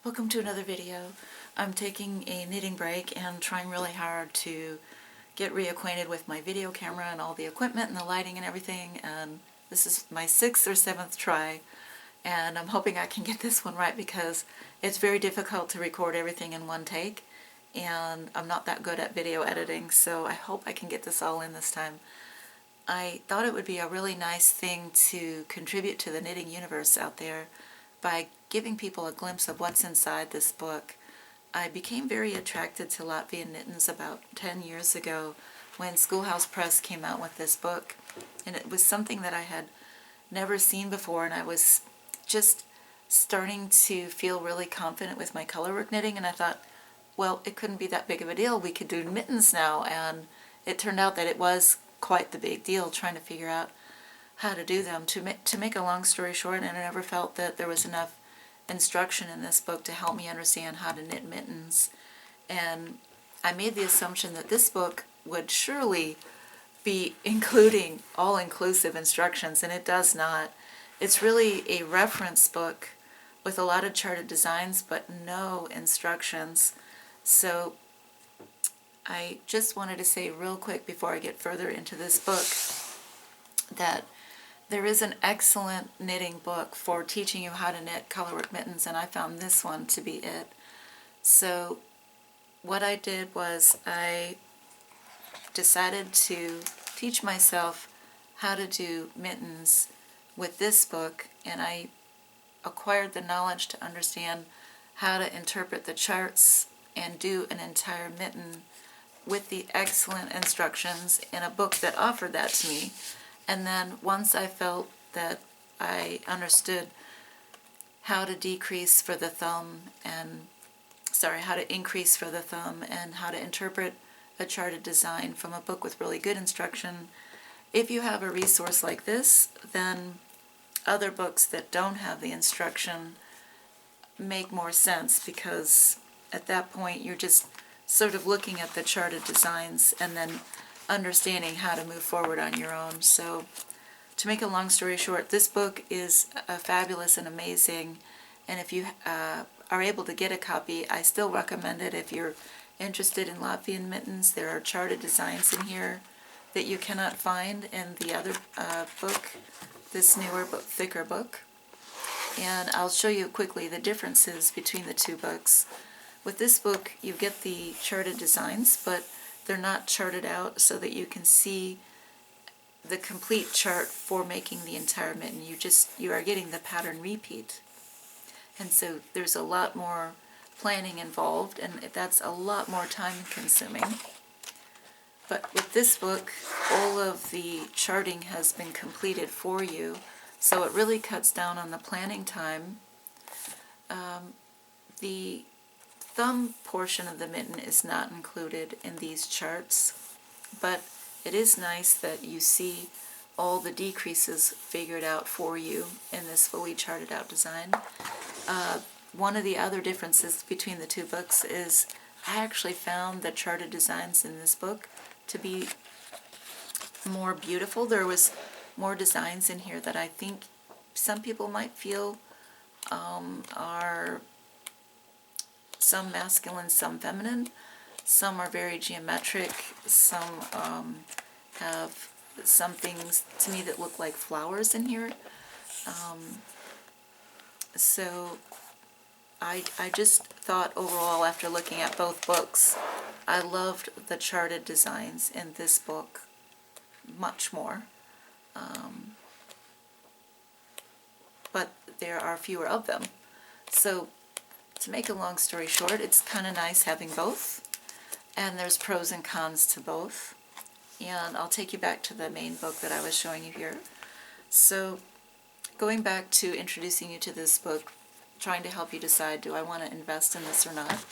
Welcome to another video. I'm taking a knitting break and trying really hard to get reacquainted with my video camera and all the equipment and the lighting and everything, and this is my 6th or 7th try, and I'm hoping I can get this one right because it's very difficult to record everything in one take, and I'm not that good at video editing, so I hope I can get this all in this time. I thought it would be a really nice thing to contribute to the knitting universe out there by giving people a glimpse of what's inside this book. I became very attracted to Latvian mittens about 10 years ago when Schoolhouse Press came out with this book, and it was something that I had never seen before, and I was just starting to feel really confident with my colorwork knitting, and I thought, well, it couldn't be that big of a deal. We could do mittens now, and it turned out that it was quite the big deal trying to figure out how to do them. To make a long story short, and I never felt that there was enough instruction in this book to help me understand how to knit mittens. And I made the assumption that this book would surely be including all-inclusive instructions, and it does not. It's really a reference book with a lot of charted designs but no instructions. So I just wanted to say real quick before I get further into this book that there is an excellent knitting book for teaching you how to knit colorwork mittens, and I found this one to be it. So what I did was I decided to teach myself how to do mittens with this book, and I acquired the knowledge to understand how to interpret the charts and do an entire mitten with the excellent instructions in a book that offered that to me. And then once I felt that I understood how to decrease for the thumb and, how to increase for the thumb and how to interpret a charted design from a book with really good instruction, if you have a resource like this, then other books that don't have the instruction make more sense, because at that point you're just sort of looking at the charted designs and then understanding how to move forward on your own. So to make a long story short, this book is fabulous and amazing, and if you are able to get a copy, I still recommend it if you're interested in Latvian mittens. There are charted designs in here that you cannot find in the other book, this newer book, thicker book. And I'll show you quickly the differences between the two books. With this book, you get the charted designs, but they're not charted out so that you can see the complete chart for making the entire mitten. You are getting the pattern repeat. And so there's a lot more planning involved, and that's a lot more time consuming. But with this book, all of the charting has been completed for you, so it really cuts down on the planning time. The thumb portion of the mitten is not included in these charts, but it is nice that you see all the decreases figured out for you in this fully charted out design. One of the other differences between the two books is I actually found the charted designs in this book to be more beautiful. There was more designs in here that I think some people might feel are some masculine, some feminine. Some are very geometric. Some have some things to me that look like flowers in here. So I just thought overall, after looking at both books, I loved the charted designs in this book much more. But there are fewer of them. So to make a long story short, it's kind of nice having both, and there's pros and cons to both. And I'll take you back to the main book that I was showing you here. So going back to introducing you to this book, trying to help you decide, do I want to invest in this or not?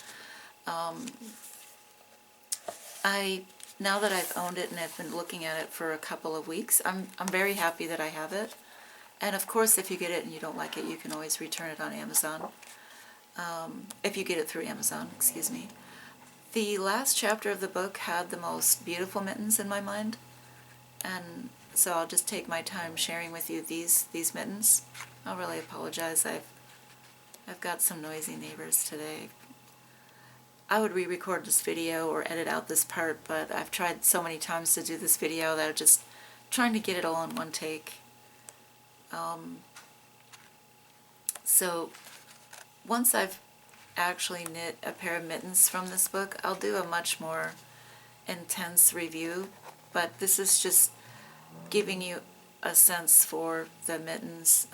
Now that I've owned it and I've been looking at it for a couple of weeks, I'm very happy that I have it. And of course, if you get it and you don't like it, you can always return it on Amazon. If you get it through Amazon, excuse me. The last chapter of the book had the most beautiful mittens in my mind, and so I'll just take my time sharing with you these mittens. I'll really apologize. I've I've got some noisy neighbors today. I would re-record this video or edit out this part, but I've tried so many times to do this video that I'm just trying to get it all in one take. So once I've actually knit a pair of mittens from this book, I'll do a much more intense review, but this is just giving you a sense for the mittens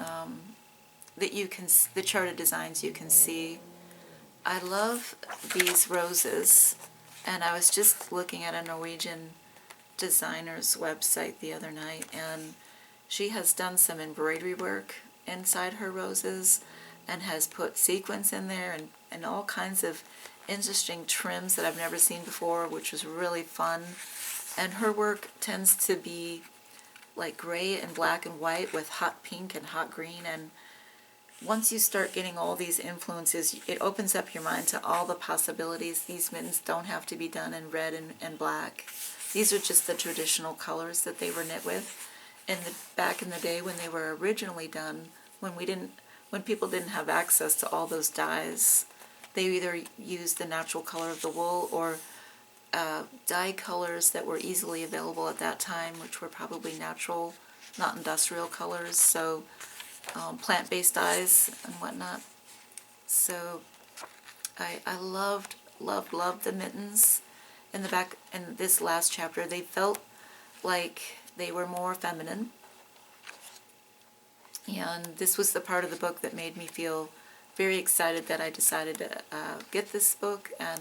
that you can, the charted designs you can see. I love these roses, and I was just looking at a Norwegian designer's website the other night, and she has done some embroidery work inside her roses and has put sequins in there and all kinds of interesting trims that I've never seen before, which was really fun. And her work tends to be like gray and black and white with hot pink and hot green, and once you start getting all these influences, it opens up your mind to all the possibilities. These mittens don't have to be done in red and black. These are just the traditional colors that they were knit with. Back in the day when they were originally done, when people didn't have access to all those dyes, they either used the natural color of the wool or dye colors that were easily available at that time, which were probably natural, not industrial colors. So plant-based dyes and whatnot. So I loved the mittens in the back. In this last chapter, they felt like they were more feminine, and this was the part of the book that made me feel very excited that I decided to get this book and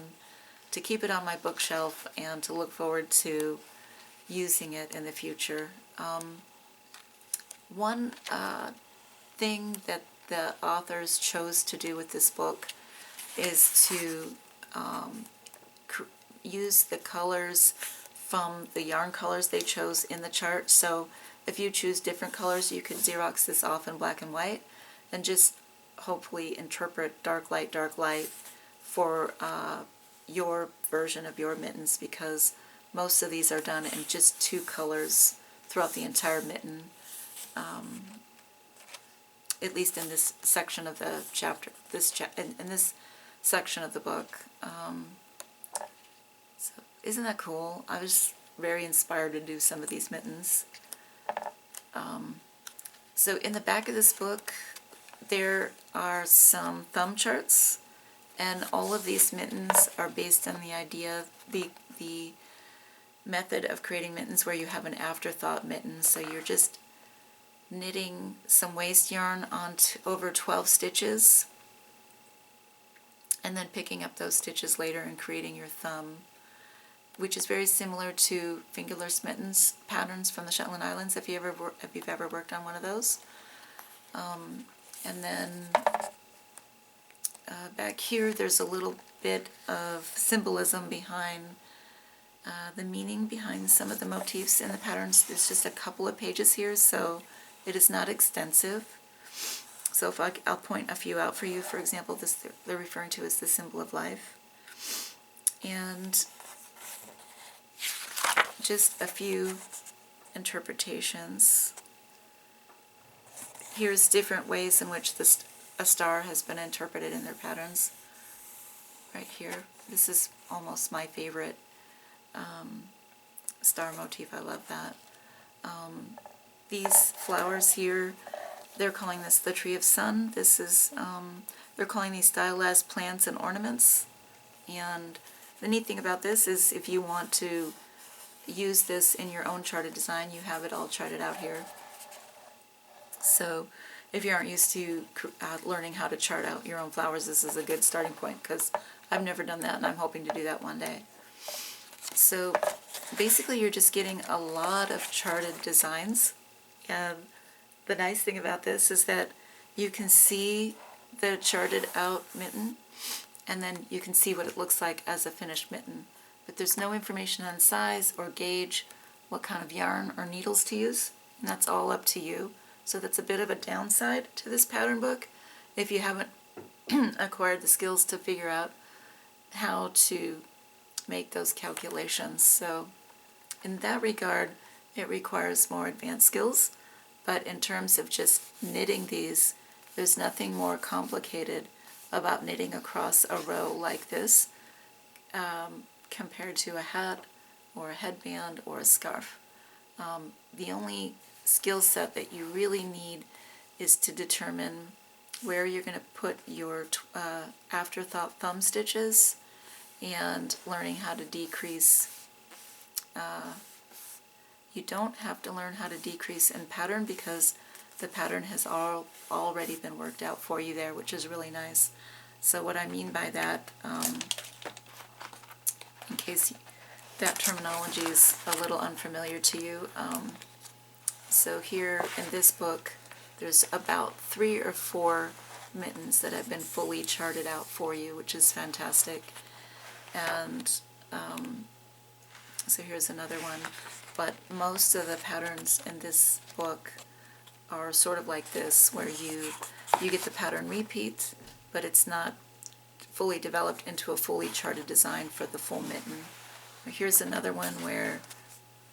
to keep it on my bookshelf and to look forward to using it in the future. One thing that the authors chose to do with this book is to use the colors from the yarn colors they chose in the chart. So if you choose different colors, you could Xerox this off in black and white and just hopefully interpret dark light for your version of your mittens, because most of these are done in just 2 colors throughout the entire mitten. At least in this section of the chapter, in this section of the book. So isn't that cool? I was very inspired to do some of these mittens. So in the back of this book, there are some thumb charts, and all of these mittens are based on the idea, the method of creating mittens where you have an afterthought mitten. So you're just knitting some waste yarn onto over 12 stitches and then picking up those stitches later and creating your thumb, which is very similar to fingerless mittens patterns from the Shetland Islands, if you've ever worked on one of those. And then back here there's a little bit of symbolism behind the meaning behind some of the motifs in the patterns. There's just a couple of pages here, so it is not extensive. So if I'll point a few out for you. For example, this they're referring to as the symbol of life. And just a few interpretations. Here's different ways in which a star has been interpreted in their patterns. Right here. This is almost my favorite star motif. I love that. These flowers here, they're calling this the Tree of Sun. This is, they're calling these stylized plants and ornaments. And the neat thing about this is if you want to use this in your own charted design, you have it all charted out here. So if you aren't used to learning how to chart out your own flowers, this is a good starting point, because I've never done that and I'm hoping to do that one day. So basically you're just getting a lot of charted designs. And the nice thing about this is that you can see the charted out mitten, and then you can see what it looks like as a finished mitten. But there's no information on size or gauge, what kind of yarn or needles to use, and that's all up to you. So that's a bit of a downside to this pattern book if you haven't acquired the skills to figure out how to make those calculations. So in that regard, it requires more advanced skills, but in terms of just knitting these, there's nothing more complicated about knitting across a row like this compared to a hat or a headband or a scarf. The only skill set that you really need is to determine where you're going to put your afterthought thumb stitches and learning how to decrease. You don't have to learn how to decrease in pattern because the pattern has already been worked out for you there, which is really nice. So what I mean by that, in case that terminology is a little unfamiliar to you, so here in this book there's about 3 or 4 mittens that have been fully charted out for you, which is fantastic. And so here's another one. But most of the patterns in this book are sort of like this, where you get the pattern repeat, but it's not fully developed into a fully charted design for the full mitten. Here's another one where,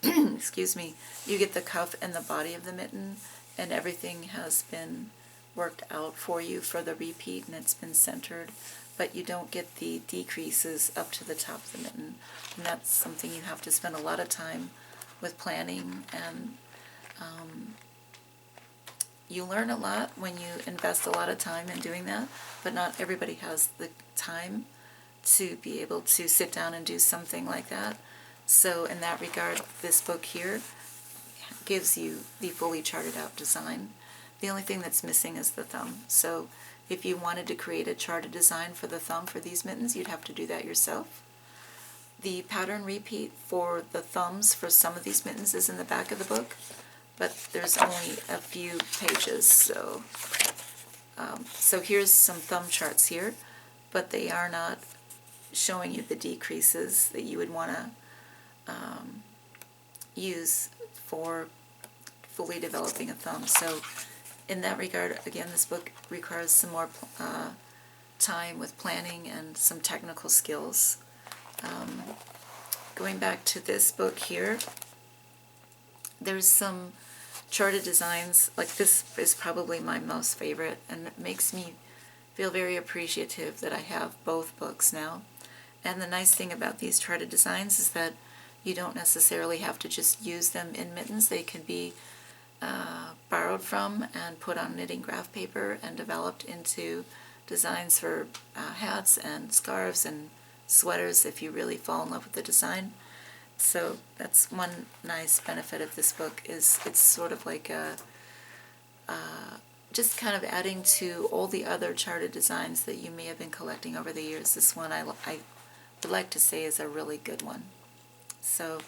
excuse me, you get the cuff and the body of the mitten, and everything has been worked out for you for the repeat, and it's been centered, but you don't get the decreases up to the top of the mitten. And that's something you have to spend a lot of time with planning, and you learn a lot when you invest a lot of time in doing that, but not everybody has the time to be able to sit down and do something like that. So in that regard, this book here gives you the fully charted out design. The only thing that's missing is the thumb. So if you wanted to create a charted design for the thumb for these mittens, you'd have to do that yourself. The pattern repeat for the thumbs for some of these mittens is in the back of the book, but there's only a few pages. So here's some thumb charts here, but they are not showing you the decreases that you would want to use for fully developing a thumb. So in that regard, again, this book requires some more time with planning and some technical skills. Going back to this book here, there's some charted designs. Like, this is probably my most favorite, and it makes me feel very appreciative that I have both books now. And the nice thing about these charted designs is that you don't necessarily have to just use them in mittens. They can be borrowed from and put on knitting graph paper and developed into designs for hats and scarves and sweaters if you really fall in love with the design. So that's one nice benefit of this book, is it's sort of like a just kind of adding to all the other charted designs that you may have been collecting over the years. This one I would like to say is a really good one. So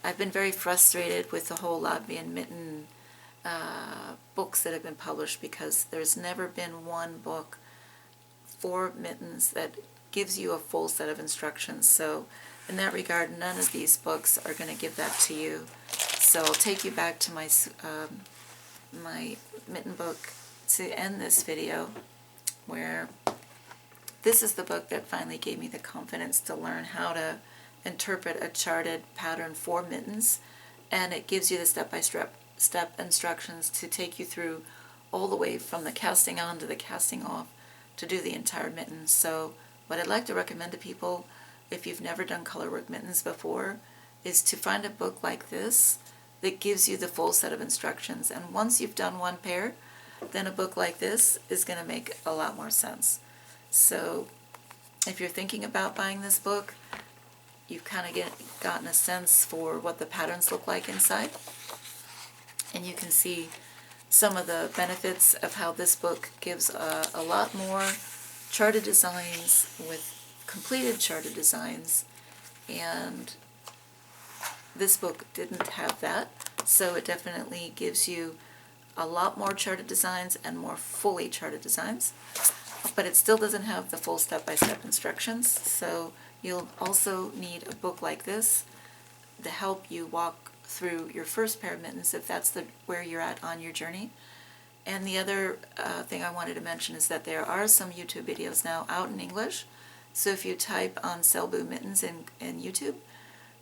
I've been very frustrated with the whole Latvian mitten books that have been published, because there's never been one book for mittens that gives you a full set of instructions. So in that regard, none of these books are going to give that to you. So I'll take you back to my my mitten book to end this video, where this is the book that finally gave me the confidence to learn how to interpret a charted pattern for mittens, and it gives you the step-by-step instructions to take you through all the way from the casting on to the casting off to do the entire mitten. So what I'd like to recommend to people, if you've never done colorwork mittens before, is to find a book like this that gives you the full set of instructions. And once you've done one pair, then a book like this is going to make a lot more sense. So if you're thinking about buying this book, you've kind of gotten a sense for what the patterns look like inside. And you can see some of the benefits of how this book gives a lot more charted designs with completed charted designs, and this book didn't have that, so it definitely gives you a lot more charted designs and more fully charted designs, but it still doesn't have the full step-by-step instructions. So you'll also need a book like this to help you walk through your first pair of mittens, if that's where you're at on your journey. And the other thing I wanted to mention is that there are some YouTube videos now out in English. So if you type on Selbu mittens in YouTube,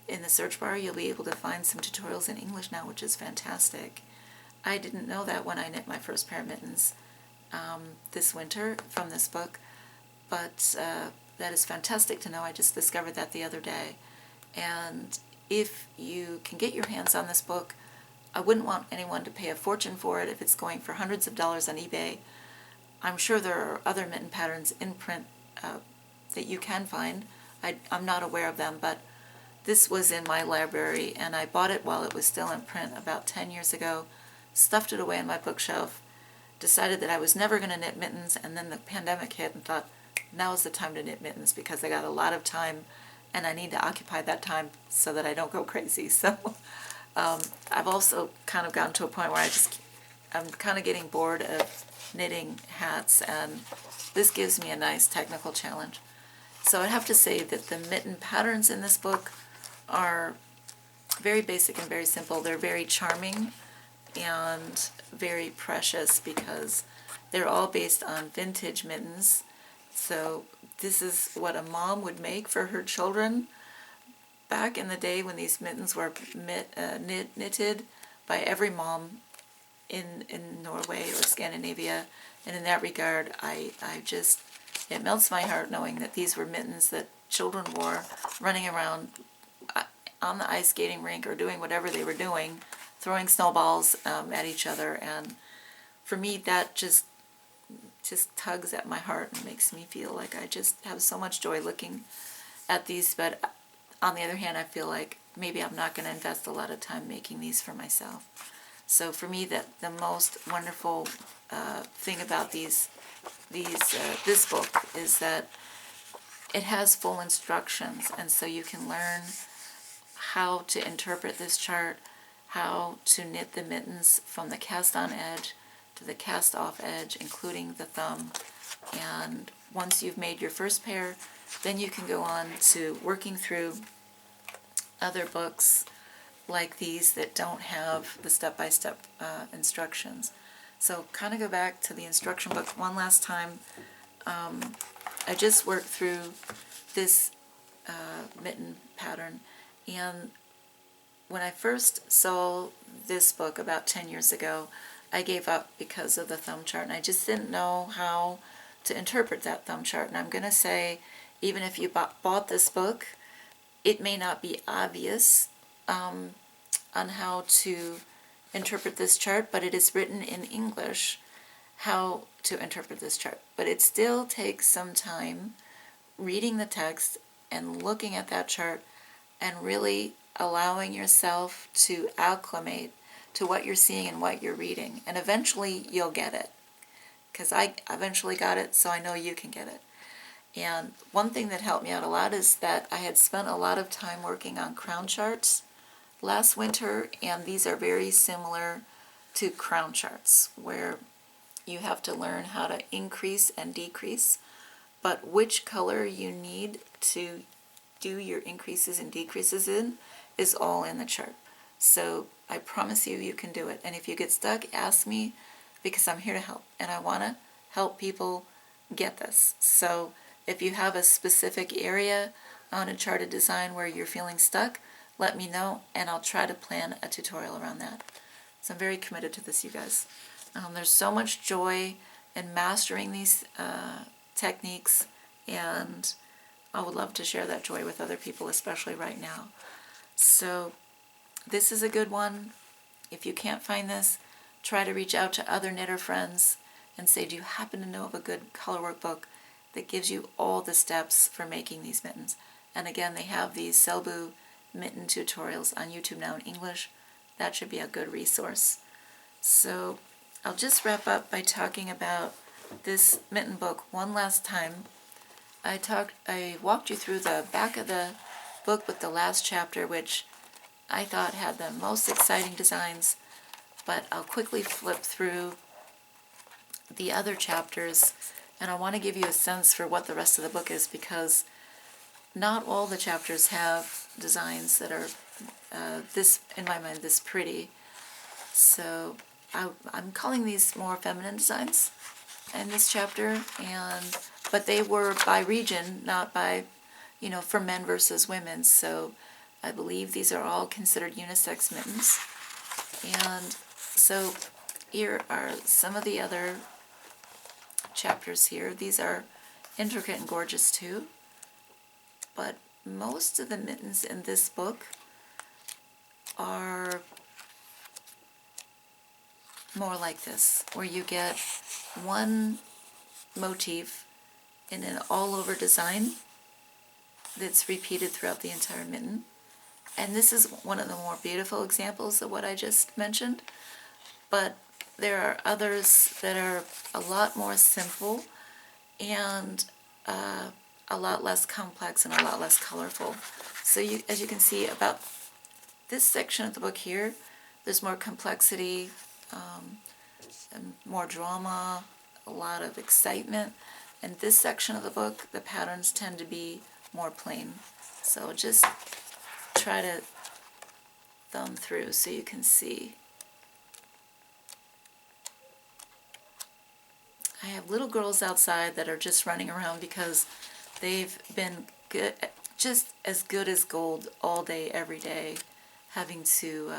in the search bar, you'll be able to find some tutorials in English now, which is fantastic. I didn't know that when I knit my first pair of mittens. this winter from this book, but that is fantastic to know. I just discovered that the other day. And if you can get your hands on this book, I wouldn't want anyone to pay a fortune for it if it's going for hundreds of dollars on eBay. I'm sure there are other mitten patterns in print that you can find. I'm not aware of them, but this was in my library, and I bought it while it was still in print about 10 years ago, stuffed it away on my bookshelf, decided that I was never going to knit mittens, and then the pandemic hit and thought, now is the time to knit mittens because I got a lot of time and I need to occupy that time so that I don't go crazy. So I've also kind of gotten to a point where I'm kind of getting bored of knitting hats, and this gives me a nice technical challenge. So I'd have to say that the mitten patterns in this book are very basic and very simple. They're very charming and very precious because they're all based on vintage mittens. So this is what a mom would make for her children back in the day when these mittens were knitted by every mom in Norway or Scandinavia. And in that regard, it melts my heart knowing that these were mittens that children wore running around on the ice skating rink or doing whatever they were doing, throwing snowballs at each other. And for me, that just tugs at my heart and makes me feel like I just have so much joy looking at these. But on the other hand, I feel like maybe I'm not going to invest a lot of time making these for myself. So for me, the most wonderful thing about this book is that it has full instructions, and so you can learn how to interpret this chart, how to knit the mittens from the cast-on edge to the cast-off edge, including the thumb. And once you've made your first pair, then you can go on to working through other books like these that don't have the step-by-step instructions. So kind of go back to the instruction book one last time. I just worked through this mitten pattern, and when I first saw this book about 10 years ago, I gave up because of the thumb chart, and I just didn't know how to interpret that thumb chart. And I'm going to say, even if you bought this book, it may not be obvious on how to interpret this chart, but it is written in English how to interpret this chart. But it still takes some time reading the text and looking at that chart and really allowing yourself to acclimate to what you're seeing and what you're reading. And eventually you'll get it, because I eventually got it, so I know you can get it. And one thing that helped me out a lot is that I had spent a lot of time working on crown charts last winter, and these are very similar to crown charts, where you have to learn how to increase and decrease, but which color you need to do your increases and decreases in is all in the chart. So I promise you, you can do it. And if you get stuck, ask me, because I'm here to help, and I want to help people get this. So if you have a specific area on a charted design where you're feeling stuck, let me know, and I'll try to plan a tutorial around that. So I'm very committed to this, you guys. There's so much joy in mastering these techniques, and I would love to share that joy with other people, especially right now. So this is a good one. If you can't find this, try to reach out to other knitter friends and say, do you happen to know of a good color workbook that gives you all the steps for making these mittens? And again, they have these Selbu mitten tutorials on YouTube now in English. That should be a good resource. So I'll just wrap up by talking about this mitten book one last time. I walked you through the back of the book with the last chapter, which I thought had the most exciting designs, but I'll quickly flip through the other chapters, and I want to give you a sense for what the rest of the book is, because not all the chapters have designs that are this, in my mind, this pretty. So I'm calling these more feminine designs in this chapter, but they were by region, not by, for men versus women. So I believe these are all considered unisex mittens. And so here are some of the other chapters here. These are intricate and gorgeous too, but most of the mittens in this book are more like this, where you get one motif in an all-over design that's repeated throughout the entire mitten. And this is one of the more beautiful examples of what I just mentioned, but there are others that are a lot more simple and a lot less complex and a lot less colorful. So as you can see, about this section of the book here, there's more complexity, and more drama, a lot of excitement. And this section of the book, the patterns tend to be more plain. So just try to thumb through so you can see. I have little girls outside that are just running around because they've been good, just as good as gold all day, every day, having to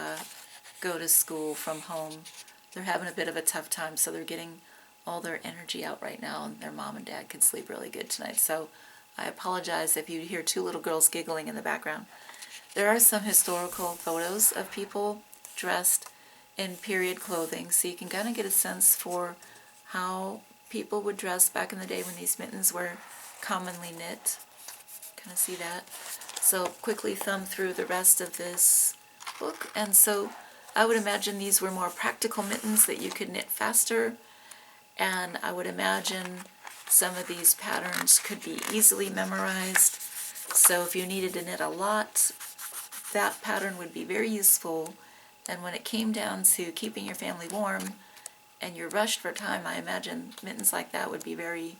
go to school from home. They're having a bit of a tough time, so they're getting all their energy out right now, and their mom and dad can sleep really good tonight. So I apologize if you hear two little girls giggling in the background. There are some historical photos of people dressed in period clothing, so you can kind of get a sense for how people would dress back in the day when these mittens were commonly knit. Kind of see that? So quickly thumb through the rest of this book. And so I would imagine these were more practical mittens that you could knit faster, and I would imagine some of these patterns could be easily memorized. So if you needed to knit a lot, that pattern would be very useful. And when it came down to keeping your family warm and you're rushed for time, I imagine mittens like that would be very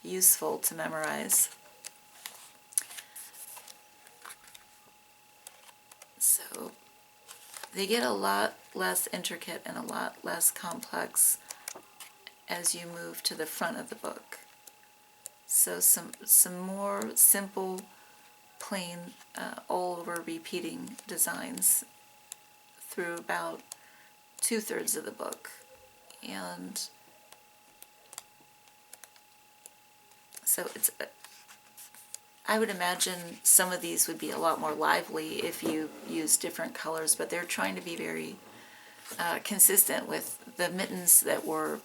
useful to memorize. So they get a lot less intricate and a lot less complex as you move to the front of the book. So some more simple, plain, all over repeating designs through about 2/3 of the book. And so it's, I would imagine some of these would be a lot more lively if you use different colors, but they're trying to be very consistent with the mittens that were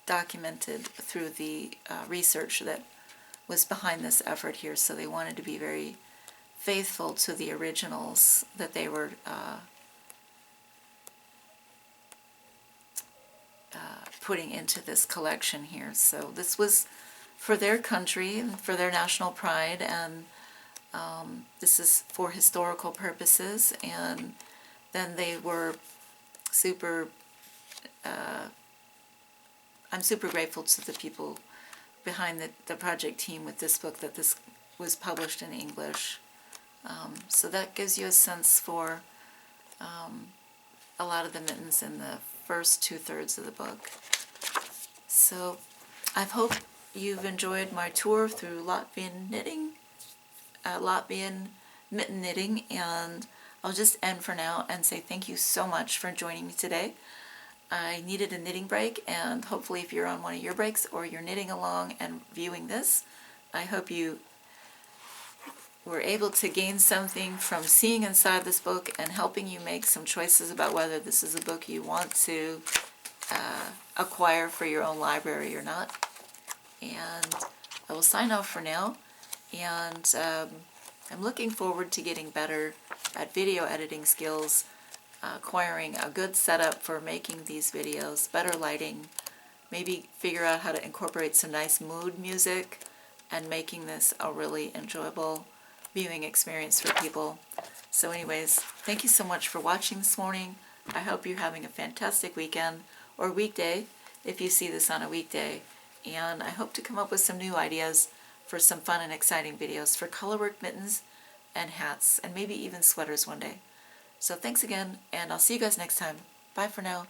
documented through the research that was behind this effort here. So they wanted to be very faithful to the originals that they were putting into this collection here. So this was for their country and for their national pride, and this is for historical purposes. And then they were super, I'm super grateful to the people behind the project team with this book, that this was published in English. So that gives you a sense for a lot of the mittens in the first 2/3 of the book. So I hope you've enjoyed my tour through Latvian knitting, Latvian mitten knitting, and I'll just end for now and say thank you so much for joining me today. I needed a knitting break, and hopefully if you're on one of your breaks or you're knitting along and viewing this, I hope you were able to gain something from seeing inside this book and helping you make some choices about whether this is a book you want to acquire for your own library or not. And I will sign off for now, and I'm looking forward to getting better at video editing skills, acquiring a good setup for making these videos, better lighting, maybe figure out how to incorporate some nice mood music, and making this a really enjoyable viewing experience for people. So anyways, thank you so much for watching this morning. I hope you're having a fantastic weekend, or weekday if you see this on a weekday. And I hope to come up with some new ideas for some fun and exciting videos for colorwork mittens and hats, and maybe even sweaters one day. So thanks again, and I'll see you guys next time. Bye for now.